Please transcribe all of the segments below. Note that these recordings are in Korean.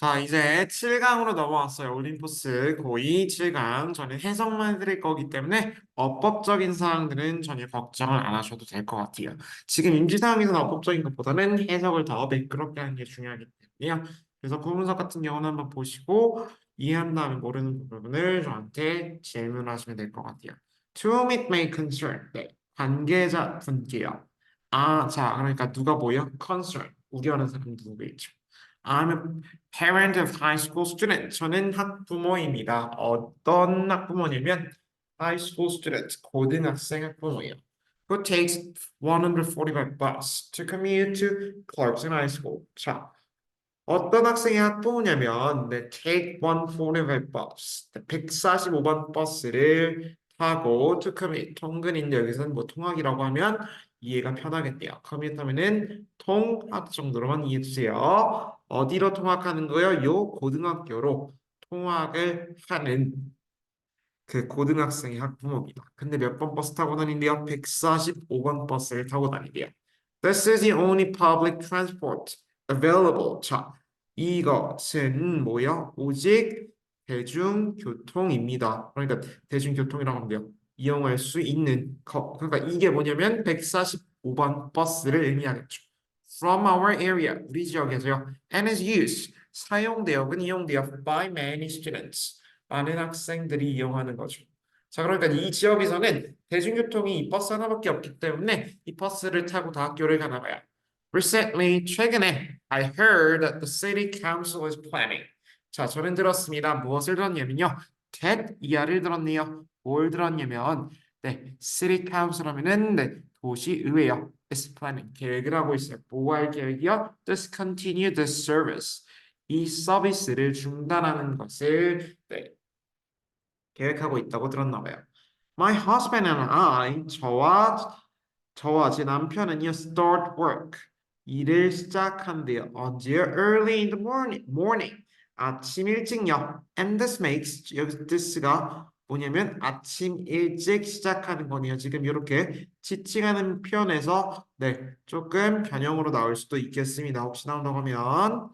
자, 이제 7강으로 넘어왔어요. 올림포스 고2 7강. 저는 해석만 해드릴 거기 때문에 어법적인 사항들은 전혀 걱정을 안 하셔도 될 것 같아요. 지금 임시사항에서는 어법적인 것보다는 해석을 더 매끄럽게 하는 게 중요하기 때문에요. 그래서 구문석 같은 경우는 한번 보시고 이해한 다음에 모르는 부분을 저한테 질문하시면 될 것 같아요. To whom it may concern. 네, 관계자 분께요. 아, 자, 그러니까 누가 뭐요? concern. 우려하는 사람 누구겠죠? I'm a parent of high school student. 저는 학부모입니다. 어떤 학부모냐면 high school student, 고등학생 학부모예요. Who takes 145 bus to commute to Clarkson High School. 자, 어떤 학생의 학부모냐면 take 145 bus, 145번 버스를 타고 to commute, 통근인데 여기서는 뭐 통학이라고 하면 이해가 편하겠네요. commute 하면은 통학 정도로만 이해해 주세요. 어디로 통학하는 거요? 요 고등학교로 통학을 하는 그 고등학생의 학부모입니다. 근데 몇 번 버스 타고 다닌대요? 145번 버스를 타고 다닌대요. This is the only public transport available. 자, 이것은 뭐야? 오직 대중교통입니다. 그러니까 대중교통이라고 하면 돼요. 이용할 수 있는 거. 그러니까 이게 뭐냐면 145번 버스를 의미하겠죠. From our area, 우리 지역에서요. And is used, 사용되어은 이용되어 by many students. 많은 학생들이 이용하는 거죠. 자, 그러니까 이 지역에서는 대중교통이 이 버스 하나밖에 없기 때문에 이 버스를 타고 다 학교를 가나 봐요. Recently, 최근에 I heard that the city council is planning. 자, 저는 들었습니다. 무엇을 들었냐면요. that 이하를 들었네요. 뭘 들었냐면 네, city council 하면은 네, 도시의회요. is planning. 계획을 하고 있어요. 뭐 할 계획이요? discontinue the service. 이 서비스를 중단하는 것을 네, 계획하고 있다고 들었나 봐요. My husband and I, 저와 제 남편은요, start work, 일을 시작한대요. 언제요? Early in the morning. 아침 일찍요. And this makes, 여기서 this가 뭐냐면 아침 일찍 시작하는 거네요. 지금 이렇게 지칭하는 표현에서 네, 조금 변형으로 나올 수도 있겠습니다. 혹시 나온다고 하면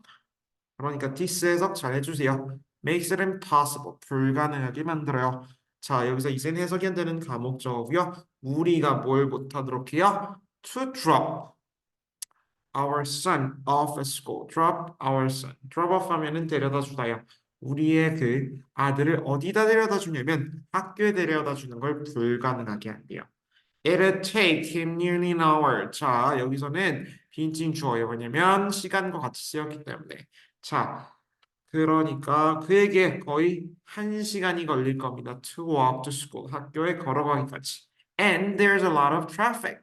그러니까 this 해석 잘 해주세요. makes it impossible. 불가능하게 만들어요. 자, 여기서 이젠 해석이 안 되는 가목적어고요. 우리가 뭘 못하도록 해요? To drop our son off at school. Drop our son. Drop off 하면은 데려다 주다요. 우리의 그 아들을 어디다 데려다 주냐면 학교에 데려다 주는 걸 불가능하게 한대요. It'll take him nearly an hour. 자, 여기서는 빈칭 주어요. 왜냐면 시간과 같이 쓰였기 때문에. 자, 그러니까 그에게 거의 1시간이 걸릴 겁니다. To walk to school. 학교에 걸어가기까지. And there's a lot of traffic.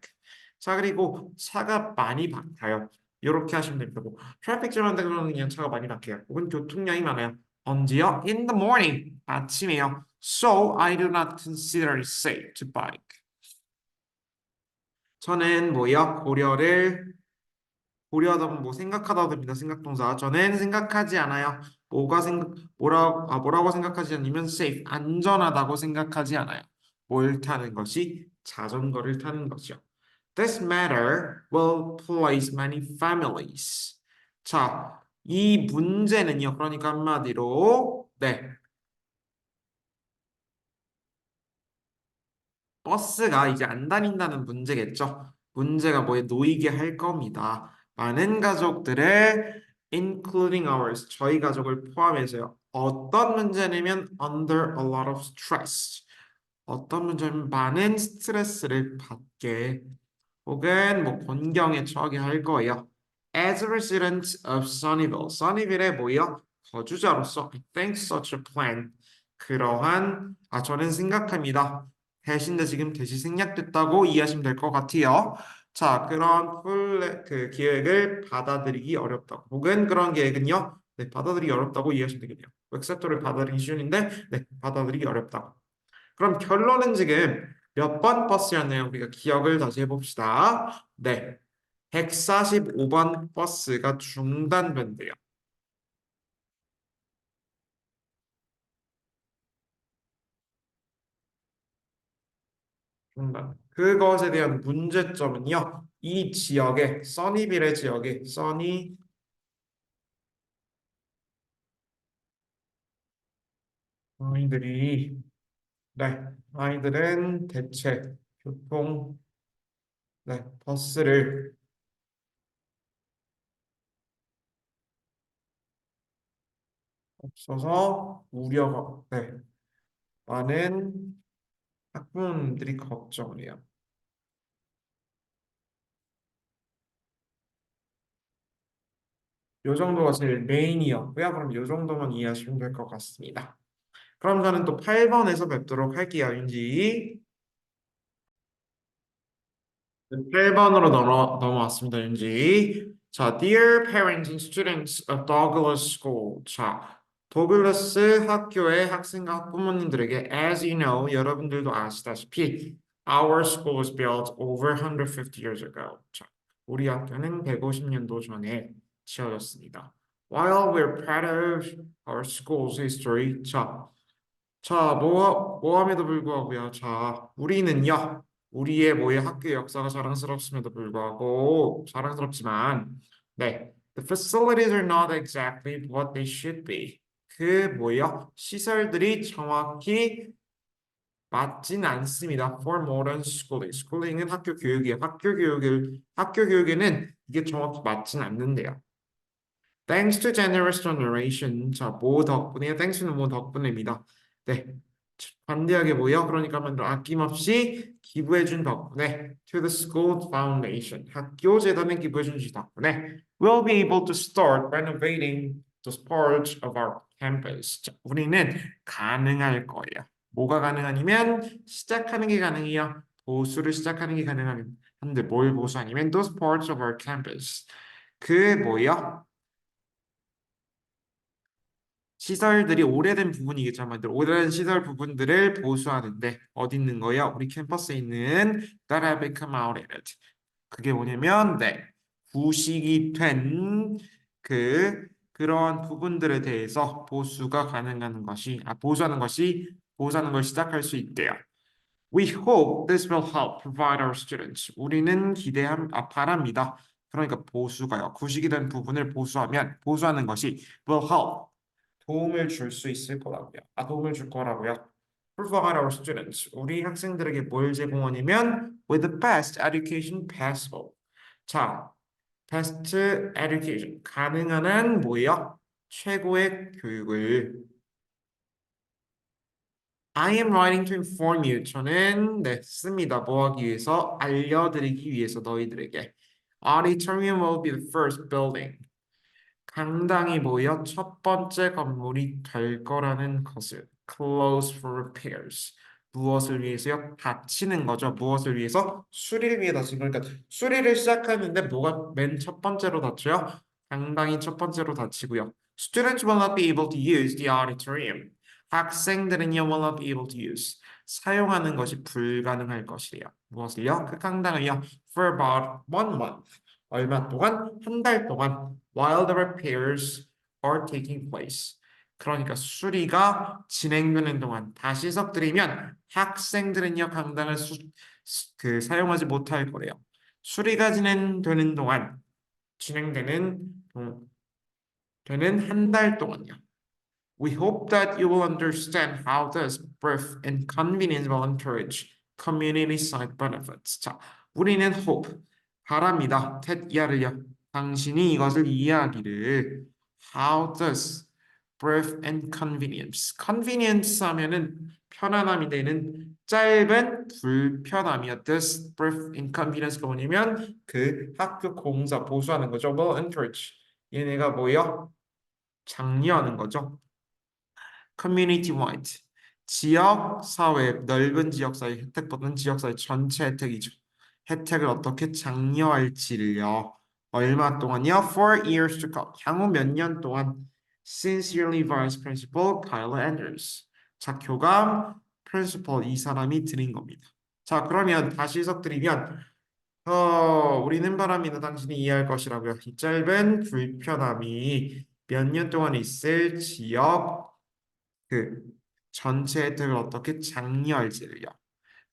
자, 그리고 차가 많이 막혀요. 이렇게 하시면 됩니다. 뭐, 트래픽 좀 한다 그러면 그냥 차가 많이 막혀요. 혹은 교통량이 많아요. 언제요? In the morning. 아침에요. So I do not consider it safe to bike. 저는 뭐요? 고려하다 보면 뭐 생각하다 됩니다. 생각동사. 저는 생각하지 않아요. 뭐라고 생각하지 않으면 safe, 안전하다고 생각하지 않아요. 뭘 타는 것이? 자전거를 타는 것이요. This matter will please many families. 자, 이 문제는요. 그러니까 한마디로 네, 버스가 이제 안 다닌다는 문제겠죠. 문제가 뭐에 놓이게 할 겁니다. 많은 가족들을 including ours, 저희 가족을 포함해서요. 어떤 문제냐면 under a lot of stress. 어떤 문제냐면 많은 스트레스를 받게 혹은 뭐 곤경에 처하게 할 거예요. As a resident of Sunnyvale, Sunnyvale에 뭐예요? 거주자로서 I think such a plan. 저는 생각합니다. 대신에 지금 대시 생략됐다고 이해하시면 될 것 같아요. 자, 그런 그 기획을 받아들이기 어렵다. 혹은 그런 계획은요, 네, 받아들이기 어렵다고 이해하시면 되겠네요. 엑셉터를 받아들이기 쉬운데, 네, 받아들이기 어렵다. 그럼 결론은 지금 몇 번 버스였나요? 우리가 기억을 다시 해봅시다. 네, 145번 버스가 중단된대요. 그것에 대한 문제점은요. 이 지역에 써니빌의 지역에 써니 아이들이, 네, 아이들은 대체 교통, 네, 버스를 없어서 우려가, 네, 많은 학부모님들이 걱정을 해요. 요 정도가 제일 메인이었고요. 그럼 요 정도만 이해하시면 될 것 같습니다. 그럼 저는 또 8번에서 뵙도록 할게요, 윤지. 8번으로 넘어왔습니다, 윤지. 자, Dear parents and students of Douglas School. 자, 도글러스 학교의 학생과 학부모님들에게, as you know, 여러분들도 아시다시피, our school was built over 150 years ago. 자, 우리 학교는 150년도 전에 지어졌습니다. While we're proud of our school's history, 모함에도 불구하고요. 자, 우리는요, 우리의 학교 역사가 자랑스럽음에도 불구하고, 자랑스럽지만, 네, the facilities are not exactly what they should be. 시설들이 정확히 맞진 않습니다. For modern schooling. schooling은 학교 교육이에요. 학교 교육에는 이게 정확히 맞진 않는데요. Thanks to generous donation. 자, 뭐 덕분이에요? Thanks는 뭐 덕분입니다. 네. 관대하게 그러니까 먼저 아낌없이 기부해준 덕분에 to the school foundation. 학교 재단에 기부해준 덕분에 we'll be able to start renovating those parts of our campus. 자, 우리는 가능할 거예요. 뭐가 가능하냐면 시작하는 게 가능해요. 보수를 시작하는 게 가능한데 뭘 보수 아니면 those parts of our campus. 그 뭐요? 시설들이 오래된 부분이겠지만 오래된 시설 부분들을 보수하는데 어디 있는 거예요? 우리 캠퍼스에 있는 that have become outdated. 그게 뭐냐면 네, 부식이 된 그런 부분들에 대해서 보수하는 걸 시작할 수 있대요. We hope this will help provide our students. 우리는 바랍니다. 그러니까 보수가요. 구식이 된 부분을 보수하는 것이 will help 도움을 줄 수 있을 거라고요. 도움을 줄 거라고요. Provide our students. 우리 학생들에게 뭘 제공하냐면 with the best education possible. 자, best education. 가능한 한 뭐예요? 최고의 교육을. I am writing to inform you. 저는 네, 씁니다. 뭐 하기 위해서? 알려드리기 위해서 너희들에게. Auditorium will be the first building. 강당이 첫 번째 건물이 될 거라는 것을 close for repairs. 무엇을 위해서요? 다치는 거죠. 무엇을 위해서? 수리를 위해 다치는 그러니까 수리를 시작하는데 뭐가 맨 첫 번째로 다쳐요? 강당이 첫 번째로 다치고요. Students will not be able to use the auditorium. 학생들은요 will not be able to use. 사용하는 것이 불가능할 것이래요. 무엇을요? 그 강당을요. For about 1 month. 얼마 동안? 한 달 동안 while the repairs are taking place. 그러니까 수리가 진행되는 동안 다시 해석드리면 학생들은요 강당을 사용하지 못할 거래요. 수리가 진행되는 동안 진행되는 되는 한 달 동안요. We hope that you will understand how this brief inconvenience will encourage community side benefits. 자, 우리는 hope, 바랍니다. 이하를요. 당신이 이것을 이해하기를. How does brief inconvenience. convenience 하면은 편안함이 되는 짧은 불편함이요. This brief inconvenience가 뭐냐면 그 학교 공사 보수하는 거죠. will encourage. 얘네가 뭐예요? 장려하는 거죠. community wide 지역 사회 넓은 지역 사회 혜택보다는 지역 사회 전체 혜택이죠. 혜택을 어떻게 장려할지를요. 얼마 동안요? 4 years to come. 향후 몇 년 동안 sincerely vice principal Kyle Andrews. 자, 교감 principal 이 사람이 드린 겁니다. 자, 그러면 다시 해석드리면 우리는 바랍니다. 당신이 이해할 것이라고요. 이 짧은 불편함이 몇 년 동안 있을 지역 그 전체 혜택을 어떻게 장려할지를요.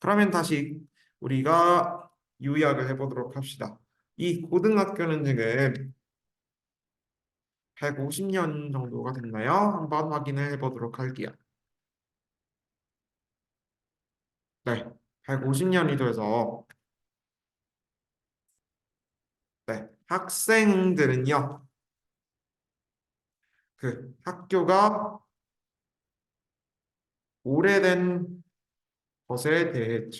그러면 다시 우리가 요약을 해보도록 합시다. 이 고등학교는 지금 150년 정도가 됐나요? 한번 확인을 해보도록 할게요. 네, 150년이 돼서 네, 학생들은요, 그 학교가 오래된 것에 대해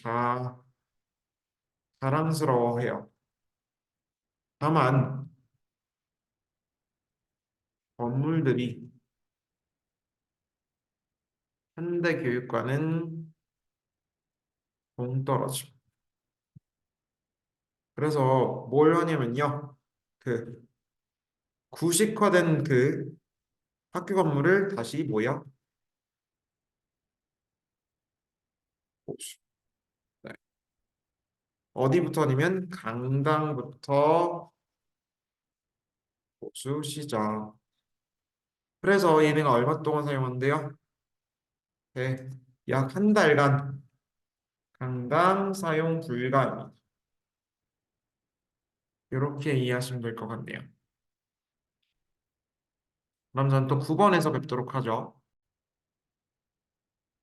자랑스러워해요. 다만 건물들이 현대 교육과는 동떨어져. 그래서 뭘 하냐면요, 그 구식화된 그 학교 건물을 다시 뭐야? 보수. 네. 어디부터냐면 강당부터 보수 시작. 그래서 얘네가 얼마 동안 사용한대요? 네, 약 한 달간 강당 사용 불가입니다. 이렇게 이해하시면 될 것 같네요. 그럼 전 또 9번에서 뵙도록 하죠.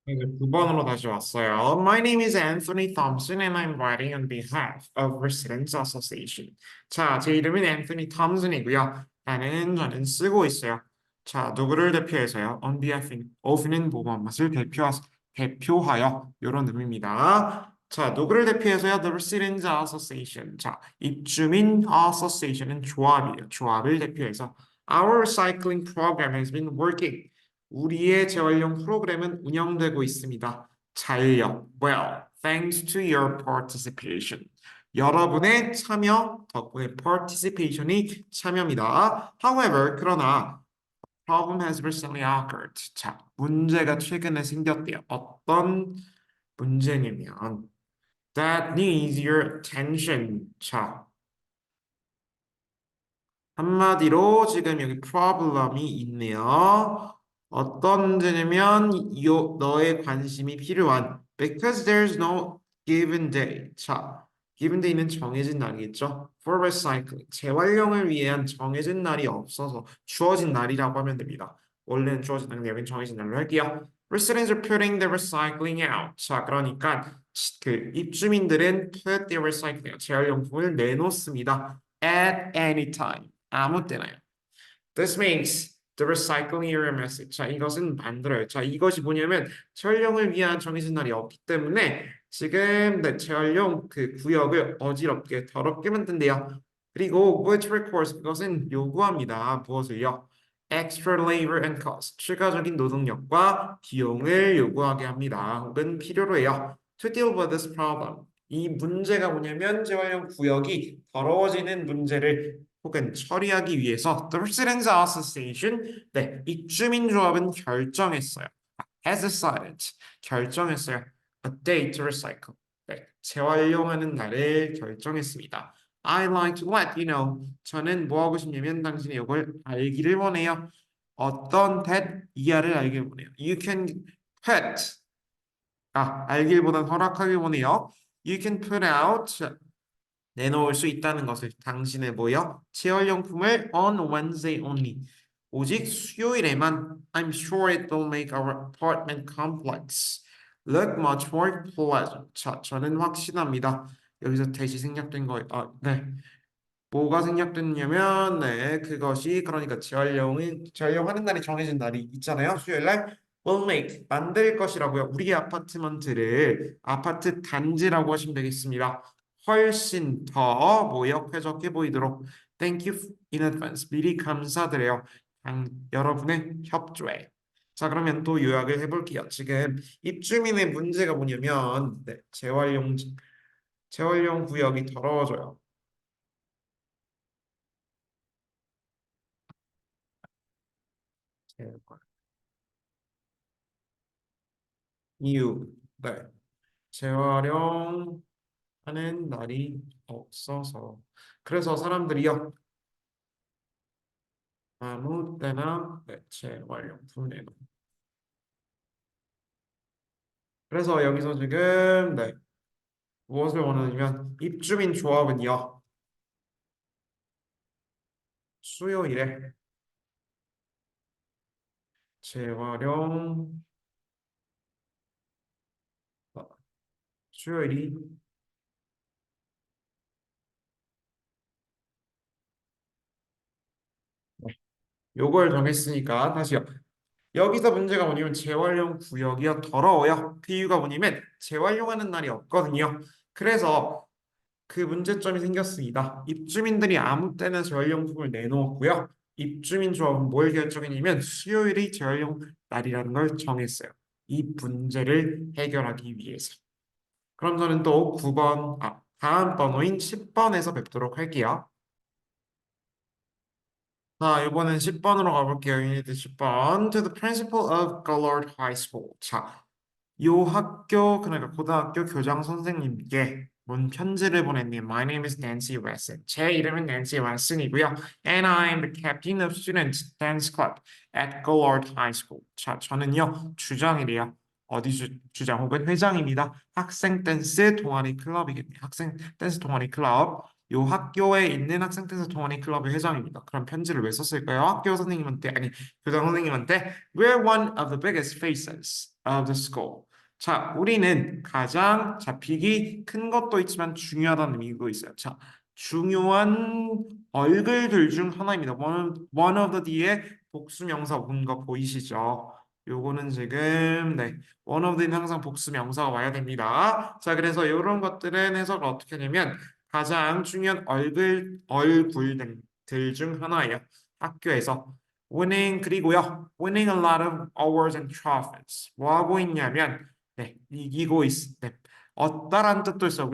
이제 9번으로 다시 왔어요. My name is Anthony Thompson and I'm writing on behalf of Residents Association. 자, 제 이름은 앤서니 톰슨이고요. 저는 쓰고 있어요. 자, 누구를 대표해서요? On behalf of는 보고 맛을 대표하여 이런 의미입니다. 자, 누구를 대표해서요? The Residents Association. 자, 입주민 Association은 조합이에요. 조합을 대표해서 Our recycling program has been working. 우리의 재활용 프로그램은 운영되고 있습니다. 잘요. Well, thanks to your participation. 여러분의 참여 덕분에 participation이 참여입니다. However, 그러나 problem has recently occurred. 자, 문제가 최근에 생겼대요. 어떤 문제냐면 that needs your attention. 자, 한마디로 지금 여기 problem이 있네요. 어떤 문제냐면 너의 관심이 필요한 because there's no given day. 자, given day는 정해진 날이겠죠. For recycling, 재활용을 위한 정해진 날이 없어서 주어진 날이라고 하면 됩니다. 원래는 주어진 날인데 여기는 정해진 날로 할게요. Residents are putting the recycling out. 자, 그러니까 그 입주민들은 put their recycling, 재활용품을 내놓습니다. At any time. 아무 때나요. This makes the recycling area message. 자, 이것은 만들어요. 자, 이것이 뭐냐면 재활용을 위한 정해진 날이 없기 때문에 지금 네, 재활용 그 구역을 어지럽게 더럽게 만든대요. 그리고 which requires 그것은 요구합니다. 무엇을요? Extra labor and cost. 추가적인 노동력과 비용을 요구하게 합니다. 혹은 필요로 해요. To deal with this problem. 이 문제가 뭐냐면 재활용 구역이 더러워지는 문제를 혹은 처리하기 위해서 The Residents Association, 네, 입주민 조합은 결정했어요. Has decided, 결정했어요. A day to recycle, 네, 재활용하는 날을 결정했습니다. I like to let you know, 저는 뭐 하고 싶냐면 당신이 이걸 알기를 원해요. 어떤 that 이하를 알기를 원해요. You can put, 알기보단 허락하길 원해요. You can put out 내놓을 수 있다는 것을 당신의 뭐요? 재활용품을 on Wednesday only. 오직 수요일에만 I'm sure it will make our apartment complex look much more pleasant. 자, 저는 확신합니다. 여기서 대시 생략된 거, 네. 뭐가 생략됐냐면, 네, 그것이 그러니까 재활용하는 날이 정해진 날이 있잖아요. 수요일 날 will make 만들 것이라고요. 우리 아파트먼트를 아파트 단지라고 하시면 되겠습니다. 훨씬 더 뭐요? 쾌적해 보이도록 Thank you in advance. 미리 감사드려요. 여러분의 협조에. 자, 그러면 또 요약을 해볼게요. 지금 입주민의 문제가 뭐냐면 네, 재활용 구역이 더러워져요. 재활. 이유. 네. 재활용하는 날이 없어서. 그래서 사람들이요. 아무 때나 네, 재활용품 내놓. 그래서 여기서 지금 네, 무엇을 원하냐면 입주민 조합은요. 수요일에 재활용 수요일이 요걸 정했으니까 다시요. 여기서 문제가 뭐냐면 재활용 구역이요. 더러워요. 그 이유가 뭐냐면 재활용하는 날이 없거든요. 그래서 그 문제점이 생겼습니다. 입주민들이 아무 때나 재활용품을 내놓았고요. 입주민 조합은 뭘 결정했냐면 수요일이 재활용 날이라는 걸 정했어요. 이 문제를 해결하기 위해서. 그럼 저는 또 9번, 다음 번호인 10번에서 뵙도록 할게요. 자, 이번엔 10번으로 가볼게요. 유니트 10번. To the principal of Gaylord High School. 자, 요 학교, 그러니까 고등학교 교장 선생님께 문 편지를 보냈네요. My name is Nancy Wesson. 제 이름은 Nancy Wesson이고요. And I am the captain of students dance club at Gaylord High School. 자, 저는요, 주장이래요. 어디 주장 혹은 회장입니다. 학생 댄스 동아리 클럽이겠네요. 학생 댄스 동아리 클럽. 요 학교에 있는 학생 댄스 동아리 클럽의 회장입니다. 그럼 편지를 왜 썼을까요? 학교 선생님한테, 아니, 교장 선생님한테 We're one of the biggest faces of the school. 자, 우리는 가장 비ig이 큰 것도 있지만 중요하다는 의미도 있어요. 자, 중요한 얼굴들 중 하나입니다. one of the 뒤에 복수명사 온 거 보이시죠? 요거는 지금 one of the는 항상 복수명사가 와야 됩니다. 자, 그래서 이런 것들은 해석을 어떻게 하냐면 가장 중요한 얼굴들 중 하나예요. 학교에서 그리고요 winning a lot of awards and trophies 뭐 하고 있냐면 이기고 얻다란 뜻도 있어요.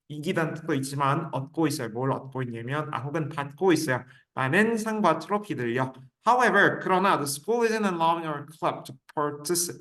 이기다는 뜻도 있지만 얻고 있어요. 뭘 얻고 있냐면 혹은 받고 있어요. 많은 상과 트로피들요. However, 그러나 the school isn't allowing our club to practice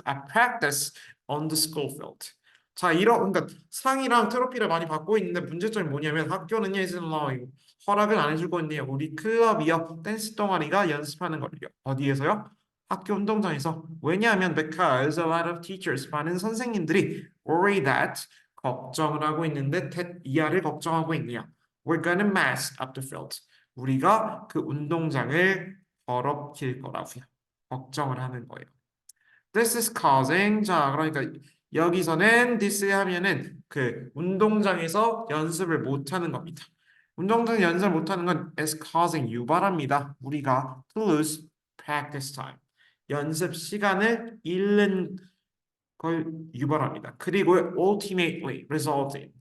on the school field. 자, 그러니까 상이랑 트로피를 많이 받고 있는데 문제점이 뭐냐면 학교는요, isn't allowing 허락을 안 해주고 있네요. 우리 클럽이요, 댄스 동아리가 연습하는 거예요. 어디에서요? 학교 운동장에서. 왜냐하면 because a lot of teachers 많은 선생님들이 worry that 걱정을 하고 있는데 이하를 걱정하고 있네요. We're gonna mess up the field. 우리가 그 운동장을 더럽힐 거라고요. 걱정을 하는 거예요. This is causing 자 그러니까 여기서는 this 하면은 그 운동장에서 연습을 못 하는 겁니다. 운동장 연습을 못 하는 건 is causing 유발합니다. 우리가 to lose practice time. 연습 시간을 잃는 걸 유발합니다. 그리고 ultimately resulting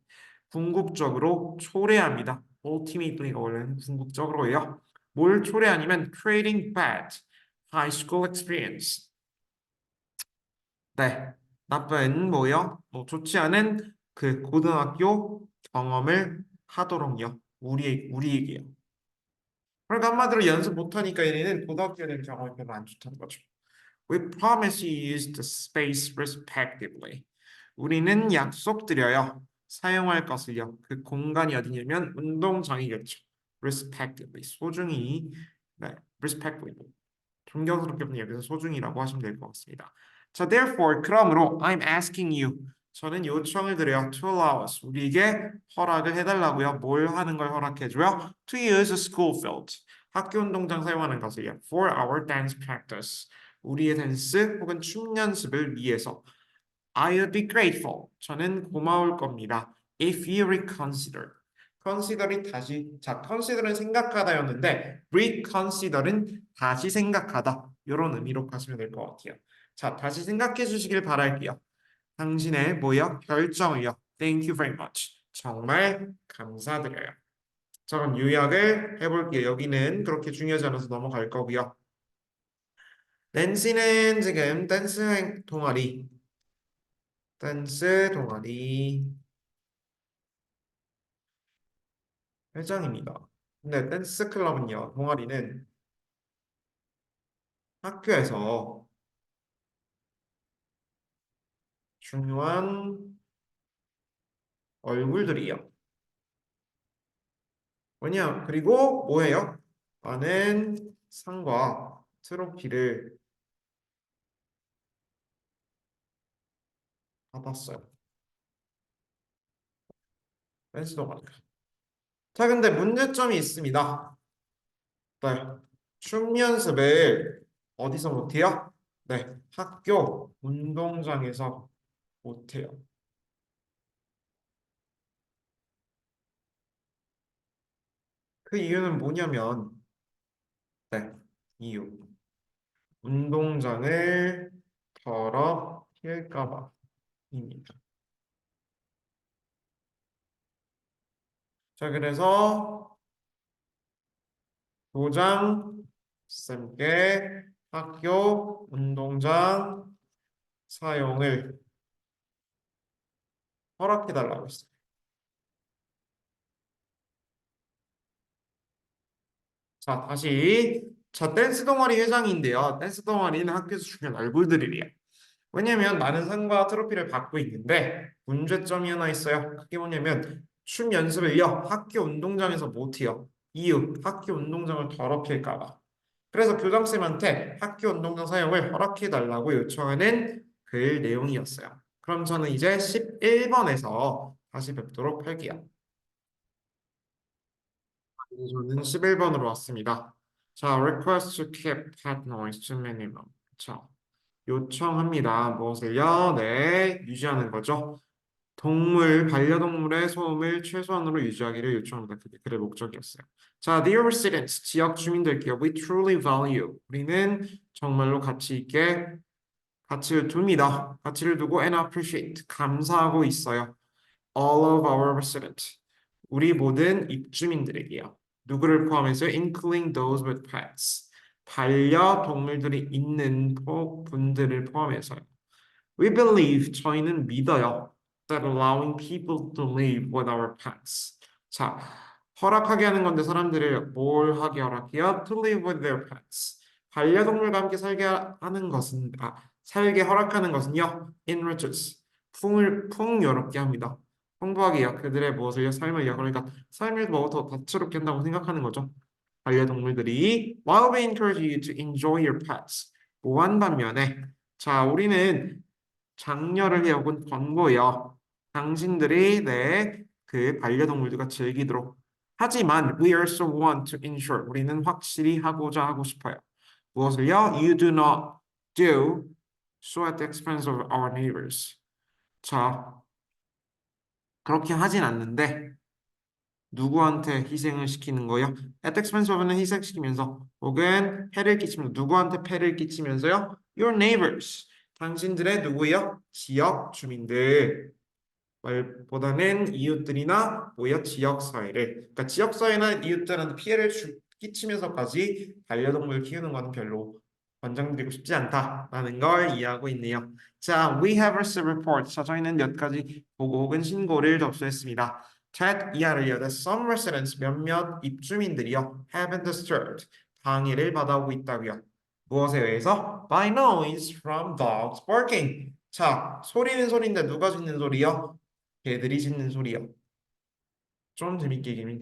궁극적으로 초래합니다. ultimately가 원래는 궁극적으로예요. 뭘 초래하냐면 creating bad high school experience. 네, 나쁜 뭐요? 좋지 않은 그 고등학교 경험을 하도록요. 우리에게요. 그러니까 한마디로 연습 못하니까 얘네는 고등학교에 대한 경험이 별로 안 좋다는 거죠. We promise you use the space respectively. 우리는 약속드려요. 사용할 것을요. 그 공간이 어디냐면 운동장이겠죠. respectively. 소중히. 네, respectfully. 존경스럽게 보면 여기서 소중이라고 하시면 될 것 같습니다. 자, therefore, 그러므로 I'm asking you. 저는 요청을 드려요. To allow us. 우리에게 허락을 해달라고요. 뭘 하는 걸 허락해줘요? To use a school field. 학교 운동장 사용하는 것을요. For our dance practice. 우리의 댄스 혹은 춤 연습을 위해서. I'll be grateful. 저는 고마울 겁니다. If you reconsider. consider이 다시, 자, consider은 생각하다였는데 reconsider은 다시 생각하다. 이런 의미로 가시면 될 것 같아요. 자, 다시 생각해 주시길 바랄게요. 당신의 뭐요? 결정을요. Thank you very much. 정말 감사드려요. 자, 그럼 요약을 해볼게요. 여기는 그렇게 중요하지 않아서 넘어갈 거고요. 낸시는 지금 댄스 동아리 회장입니다. 근데 댄스 클럽은요, 동아리는 학교에서 중요한 얼굴들이요. 그리고 뭐예요? 많은 상과 트로피를 받았어요. 댄스 동아리가. 자, 근데 문제점이 있습니다. 네. 춤 연습을 어디서 못해요? 네. 학교 운동장에서 못해요. 그 이유는 뭐냐면, 네, 이유. 운동장을 더럽힐까 봐입니다. 자, 그래서 도장 쌤께 학교 운동장 사용을 허락해달라고 했어요. 자, 다시. 저 댄스 동아리 회장인데요. 댄스 동아리는 학교에서 중요한 얼굴들이래요. 왜냐면 많은 상과 트로피를 받고 있는데 문제점이 하나 있어요. 그게 뭐냐면 춤 연습을요 학교 운동장에서 못해요. 이유 학교 운동장을 더럽힐까 봐. 그래서 교장쌤한테 학교 운동장 사용을 허락해 달라고 요청하는 글 내용이었어요. 그럼 저는 이제 11번에서 다시 뵙도록 할게요. 이제 저는 11번으로 왔습니다. 자, request to keep pet noise to minimum. 자, 요청합니다. 무엇을요? 네, 유지하는 거죠. 동물, 반려동물의 소음을 최소한으로 유지하기를 요청합니다. 그게 글의 목적이었어요. 자, dear residents, 지역 주민들께요. We truly value. 우리는 정말로 가치 있게 가치를 둡니다. 가치를 두고 and appreciate. 감사하고 있어요. All of our residents. 우리 모든 입주민들에게요. 누구를 포함해서 including those with pets. 반려동물들이 있는 분들을 포함해서요. We believe 저희는 믿어요. That allowing people to live with our pets. 자, 허락하게 하는 건데 사람들을 뭘 하게 허락해요? To live with their pets. 반려동물과 함께 살게 하는 것은 살게 허락하는 것은요. Enriches. 풍요롭게 합니다. 풍부하게요. 그들의 무엇을요? 삶을요. 그러니까 삶을 뭐 더 다채롭게 한다고 생각하는 거죠. 반려동물들이 while we encourage you to enjoy your pets. 무한 반면에 자, 우리는 장려를 해 혹은 권고해요. 당신들이 그 반려동물들과 즐기도록. 하지만 we also want to ensure 우리는 확실히 하고자 하고 싶어요. 무엇을요? You do not do so at the expense of our neighbors. 자, 그렇게 하진 않는데 누구한테 희생을 시키는 거요? At the expense of는 희생시키면서 혹은 해를 끼치면서 누구한테 폐를 끼치면서요? Your neighbors. 당신들의 누구요? 지역 주민들. 말보다는 이웃들이나 뭐야 지역사회를 그러니까 지역사회나 이웃들한테 피해를 끼치면서까지 반려동물 키우는 건 별로 권장드리고 싶지 않다라는 걸 이해하고 있네요. 자, we have received report. 자, 저희는 몇 가지 보고 혹은 신고를 접수했습니다. that 이하를요. that some residents 몇몇 입주민들이요 have been disturbed 방해를 받아오고 있다고요. 무엇에 의해서? By noise from dogs barking. 자, 소리는 소리인데 누가 짖는 소리요? 개들이 짖는 소리요. 좀 재밌게 얘기하면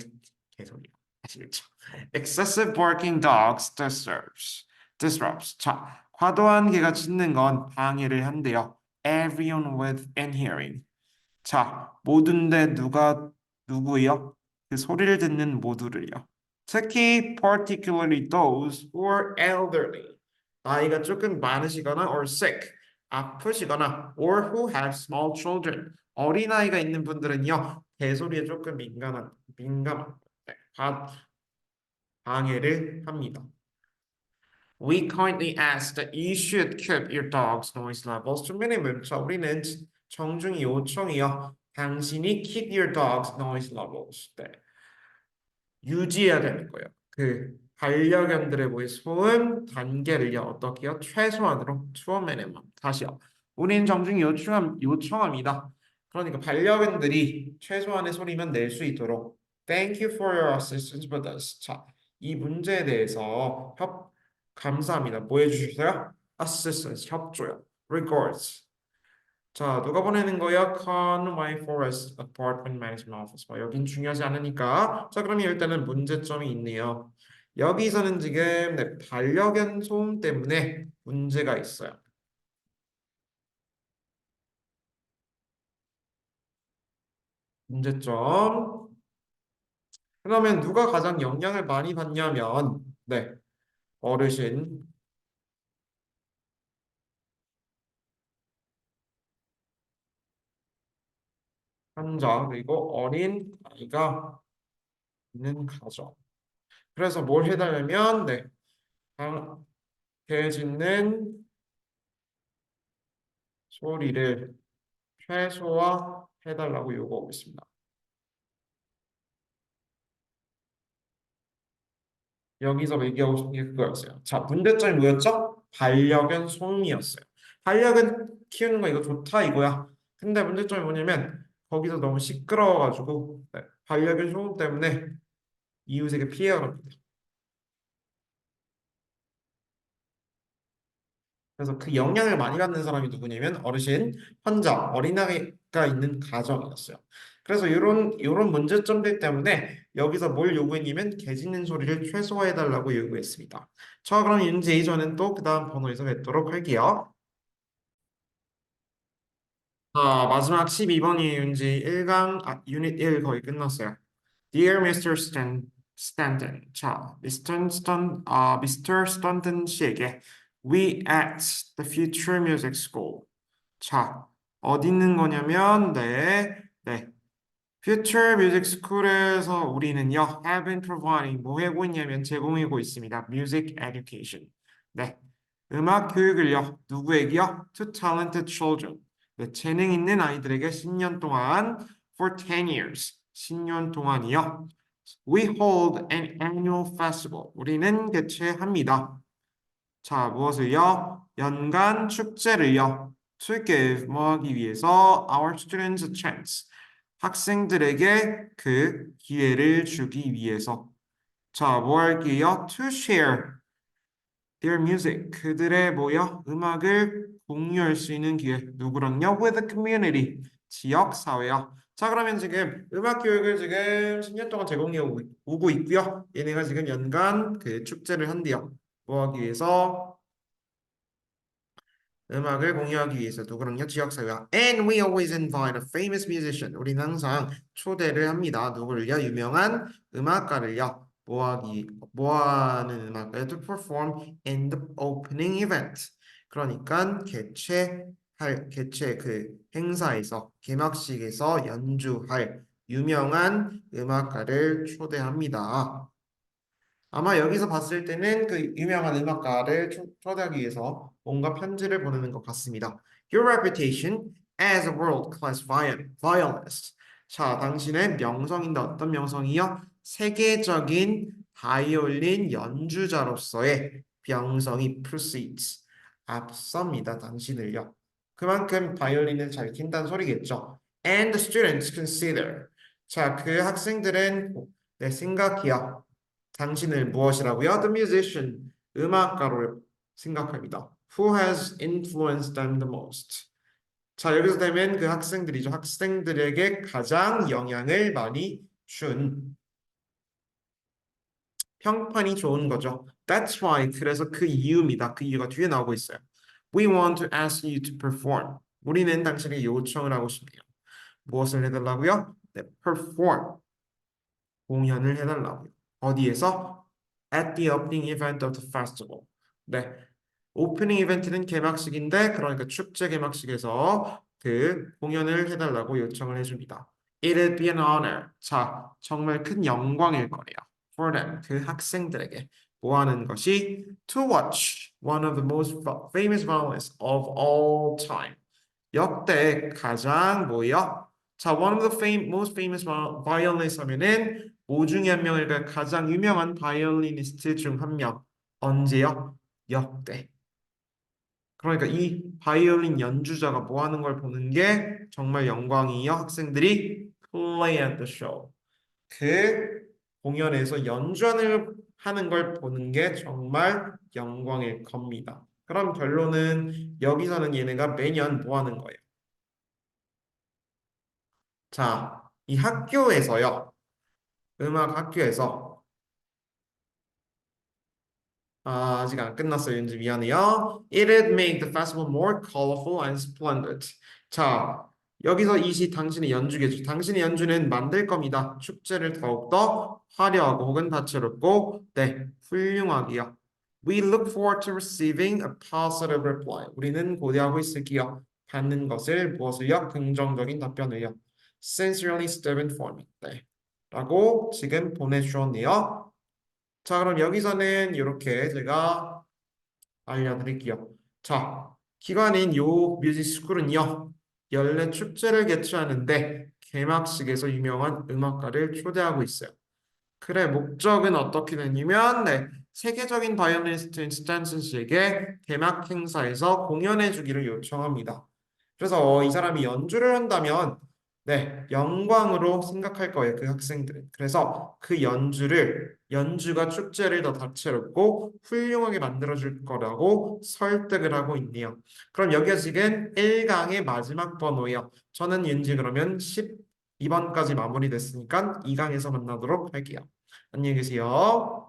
개소리요. 아시겠죠? Excessive barking dogs disrupts. 자, 과도한 개가 짖는 건 방해를 한대요. Everyone with an hearing. 자, 모든데 누구요? 그 소리를 듣는 모두를요. 특히 particularly those who are elderly. 나이가 조금 많으시거나 or sick. 아프시거나 or who have small children. 어린아이가 있는 분들은요. 개소리에 조금 민감한 네, 방해를 합니다. We kindly ask that you should keep your dog's noise levels to minimum. 자, 우리는 정중히 요청이요. 당신이 keep your dog's noise levels. 네. 유지해야 되는 거예요. 그 반려견들의 뭐의 소음 단계를요. 어떻게요? 최소한으로 to a minimum. 다시요. 우리는 정중히 요청합니다. 그러니까 반려견들이 최소한의 소리만 낼 수 있도록 Thank you for your assistance with us. 자, 이 문제에 대해서 감사합니다. 뭐 해주셨어요? Assistance, 협조요. Regards. 자, 누가 보내는 거야? Conway Forest Apartment Management Office. 여긴 중요하지 않으니까. 자, 그러면 일단은 문제점이 있네요. 여기서는 지금 반려견 소음 때문에 문제가 있어요. 문제점. 그러면 누가 가장 영향을 많이 받냐면, 어르신, 환자, 그리고 어린 아이가 있는 가정. 그래서 뭘 해달라면 네, 개 짖는 소리를 최소화해달라고 요구하고 있습니다. 여기서 얘기하고 싶은 게 그거였어요. 자, 문제점이 뭐였죠? 반려견 송이었어요. 반려견 키우는 거 이거 좋다 이거야. 근데 문제점이 뭐냐면 거기서 너무 시끄러워가지고 네, 반려견 소음 때문에 이웃에게 피해가 갑니다. 그래서 그 영향을 많이 받는 사람이 누구냐면 어르신, 환자, 어린아이가 있는 가정이었어요. 그래서 이런 문제점들 때문에 여기서 뭘 요구했냐면 개 짖는 소리를 최소화해달라고 요구했습니다. 자, 그럼 윤지 A조는 또 그 다음 번호에서 뵙도록 할게요. 자, 마지막 12번이 윤지 1강, 유닛 1 거의 끝났어요. Dear Mr. Stanton. 자, Mr. Stanton 씨에게 We at the Future Music School. 자, 어디 있는 거냐면, 네. Future Music School에서 우리는요, have been providing, 뭐 하고 있냐면 제공하고 있습니다. Music Education. 네. 음악 교육을요, 누구에게요? To talented children. 네, 재능 있는 아이들에게 10년 동안, for 10 years. 10년 동안이요. We hold an annual festival. 우리는 개최합니다. 자, 무엇을요? 연간 축제를요. To give, 뭐 하기 위해서 our students a chance. 학생들에게 그 기회를 주기 위해서. 자, 뭐 할게요? To share their music. 그들의 뭐요? 음악을 공유할 수 있는 기회. 누구랑요? With the community. 지역 사회요. 자, 그러면 지금 음악 교육을 지금 10년 동안 제공해 오고 있고요. 얘네가 지금 연간 그 축제를 한대요. 뭐 하기 위해서? 음악을 공유하기 위해서 누구랑요? 지역사회와 And we always invite a famous musician. 우리는 항상 초대를 합니다. 누구를요? 유명한 음악가를요. 뭐하는 음악가요? To perform in the opening event. 그러니까 개최 그 행사에서 개막식에서 연주할 유명한 음악가를 초대합니다. 아마 여기서 봤을 때는 그 유명한 음악가를 초대하기 위해서 뭔가 편지를 보내는 것 같습니다. Your reputation as a world-class violinist. 자, 당신의 명성인데 어떤 명성이요? 세계적인 바이올린 연주자로서의 명성이 precedes. 앞섭니다. 당신을요. 그만큼 바이올린을 잘 킨다는 소리겠죠. And the students consider. 자, 그 학생들은 생각이요. 당신을 무엇이라고요? The musician, 음악가로 생각합니다. Who has influenced them the most? 자, 여기서 되면 그 학생들이죠. 학생들에게 가장 영향을 많이 준 평판이 좋은 거죠. That's why, 그래서 그 이유입니다. 그 이유가 뒤에 나오고 있어요. We want to ask you to perform. 우리는 당신에게 요청을 하고 싶네요. 무엇을 해달라고요? 네, perform. 공연을 해달라고요. 어디에서? At the opening event of the festival. 네. 오프닝 이벤트는 개막식인데 그러니까 축제 개막식에서 그 공연을 해달라고 요청을 해줍니다. It'd be an honor. 자, 정말 큰 영광일 거예요. For them, 그 학생들에게 뭐 하는 것이 to watch one of the most famous violinists of all time. 역대 가장 뭐예요? 자, one of the most famous violinists 하면은 뭐 중에 한 명일까요? 가장 유명한 바이올리니스트 중 한 명. 언제요? 역대. 그러니까 이 바이올린 연주자가 뭐 하는 걸 보는 게 정말 영광이요. 학생들이 play at the show. 그 공연에서 연주를 하는 걸 보는 게 정말 영광일 겁니다. 그럼 결론은 여기서는 얘네가 매년 뭐 하는 거예요? 자, 이 학교에서요. 음악 학교에서 아직 안 끝났어요. 윤지 미안해요. It'd make the festival more colorful and splendid. 자, 여기서 이시 당신의 연주겠죠. 당신의 연주는 만들 겁니다. 축제를 더욱더 화려하고 혹은 다채롭고 네, 훌륭하게요. We look forward to receiving a positive reply. 우리는 고대하고 있을게요. 받는 것을 무엇을요? 긍정적인 답변을요. Sincerely, Stephen Ford. 네. 라고 지금 보내주었네요. 자, 그럼 여기서는 이렇게 제가 알려드릴게요. 자, 기관인 요 뮤직스쿨은요, 연례 축제를 개최하는데 개막식에서 유명한 음악가를 초대하고 있어요. 그래, 목적은 어떻게 되냐면, 네, 세계적인 바이올리니스트인 스탠슨 씨에게 개막 행사에서 공연해 주기를 요청합니다. 그래서 이 사람이 연주를 한다면, 네, 영광으로 생각할 거예요, 그 학생들은. 그래서 그 연주가 축제를 더 다채롭고 훌륭하게 만들어줄 거라고 설득을 하고 있네요. 그럼 여기가 지금 1강의 마지막 번호예요. 저는 왠지 그러면 12번까지 마무리됐으니까 2강에서 만나도록 할게요. 안녕히 계세요.